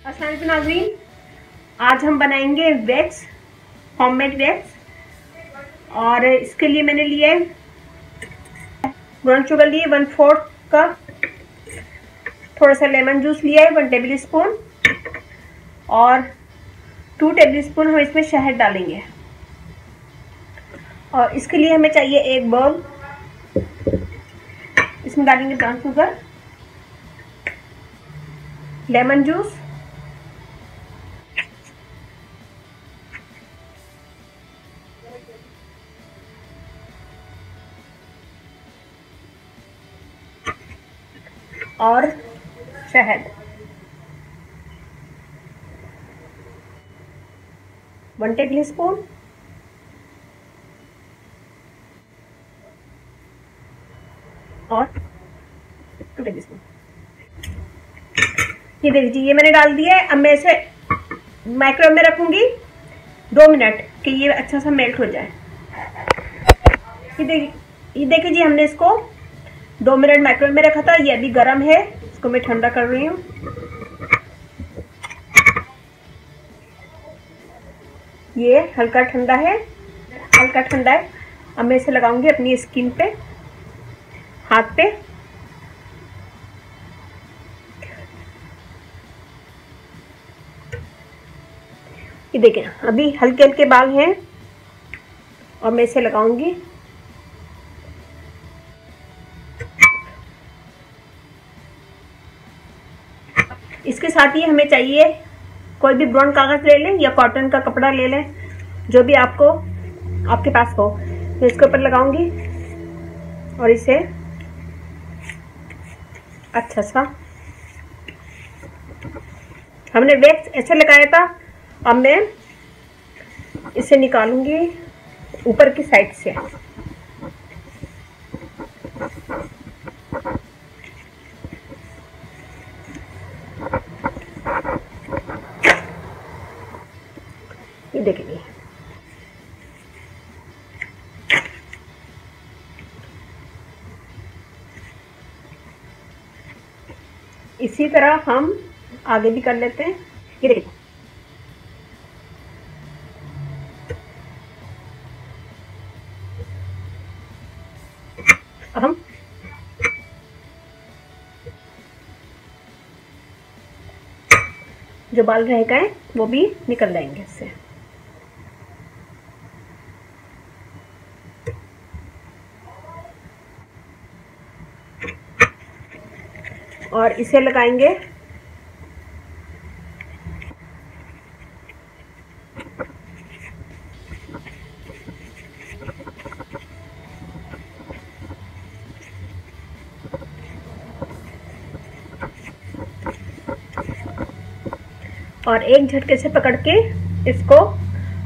अस्सलाम वालेकुम नाज़रीन, आज हम बनाएंगे वैक्स, होममेड वैक्स। और इसके लिए मैंने लिए ब्राउन शुगर लिए 1/4 कप, थोड़ा सा लेमन जूस लिया है 1 टेबल स्पून और 2 टेबल स्पून हम इसमें शहद डालेंगे। और इसके लिए हमें चाहिए एक बाउल, इसमें डालेंगे ब्राउन शुगर, लेमन जूस, और शहद 1 टेबल स्पून, और 2 टेबल स्पून। ये देख लीजिए, ये मैंने डाल दिया है। अब मैं इसे माइक्रोवेव में रखूंगी 2 मिनट कि ये अच्छा सा मेल्ट हो जाए। ये देखिए जी, हमने इसको 2 मिनट माइक्रोवेव में रखा था। ये अभी गर्म है, इसको मैं ठंडा कर रही हूँ। ये हल्का ठंडा है, हल्का ठंडा है। अब मैं इसे लगाऊंगी अपनी स्किन पे, हाथ पे। ये देखिए, अभी हल्के हल्के बाल हैं और मैं इसे लगाऊंगी। इसके साथ ही हमें चाहिए कोई भी ब्राउन कागज ले लें या कॉटन का कपड़ा ले लें, जो भी आपके पास हो। मैं इसके ऊपर लगाऊंगी और इसे अच्छा सा, हमने वैक्स ऐसे लगाया था। अब मैं इसे निकालूंगी ऊपर की साइड से। ये देखिए, इसी तरह हम आगे भी कर लेते हैं। ये देखिए, अब हम जो बाल रह गए वो भी निकल जाएंगे इससे। और इसे लगाएंगे और एक झटके से पकड़ के इसको,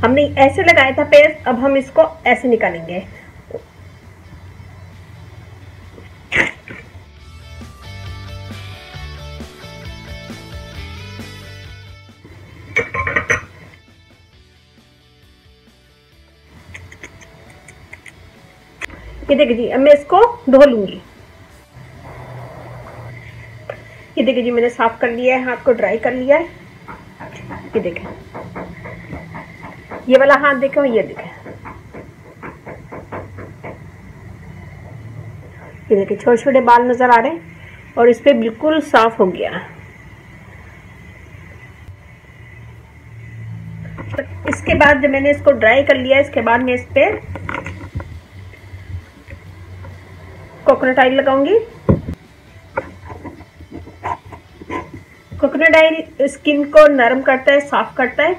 हमने ऐसे लगाया था पेस्ट, अब हम इसको ऐसे निकालेंगे। ये देखिए जी, अब मैं इसको धो लूंगी। ये देखिए जी, मैंने साफ कर लिया है, हाथ को ड्राई कर लिया है। ये देखें, ये वाला हाथ देखें, ये देखें, ये देखिए छोटे छोटे बाल नजर आ रहे हैं और इस पे बिल्कुल साफ हो गया। इसके बाद जब मैंने इसको ड्राई कर लिया, इसके बाद मैं इस पे कोकोनट ऑयल लगाऊंगी। कोकोनट ऑयल स्किन को नरम करता है, साफ करता है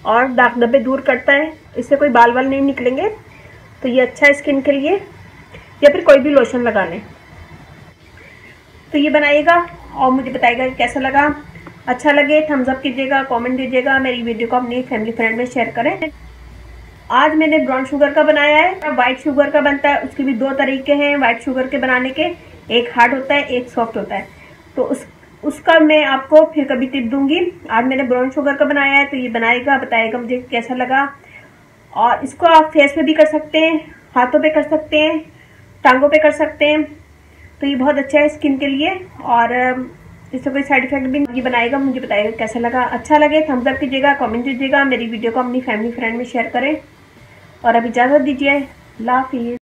और दाग धब्बे दूर करता है। इससे कोई बाल वाल नहीं निकलेंगे, तो ये अच्छा है स्किन के लिए। या फिर कोई भी लोशन लगा लें। तो ये बनाइएगा और मुझे बताइएगा कि कैसा लगा। अच्छा लगे थम्स अप कीजिएगा, कमेंट दीजिएगा, मेरी वीडियो को अपनी फैमिली फ्रेंड में शेयर करें। आज मैंने ब्राउन शुगर का बनाया है। वाइट शुगर का बनता है, उसके भी 2 तरीके हैं वाइट शुगर के बनाने के। एक हार्ड होता है, एक सॉफ्ट होता है। तो उसका मैं आपको फिर कभी टिप दूंगी। आज मैंने ब्राउन शुगर का बनाया है, तो ये बनाएगा, बताएगा मुझे कैसा लगा। और इसको आप फेस पे भी कर सकते हैं, हाथों पे कर सकते हैं, टांगों पे कर सकते हैं। तो ये बहुत अच्छा है स्किन के लिए। और इससे कोई साइड इफेक्ट भी नहीं बनाएगा। मुझे बताइएगा कैसा लगा। अच्छा लगे थम्स अप कीजिएगा, कमेंट कीजिएगा, मेरी वीडियो को अपनी फैमिली फ्रेंड में शेयर करें और अब इजाज़त दीजिए। अल्लाह हाफिज़।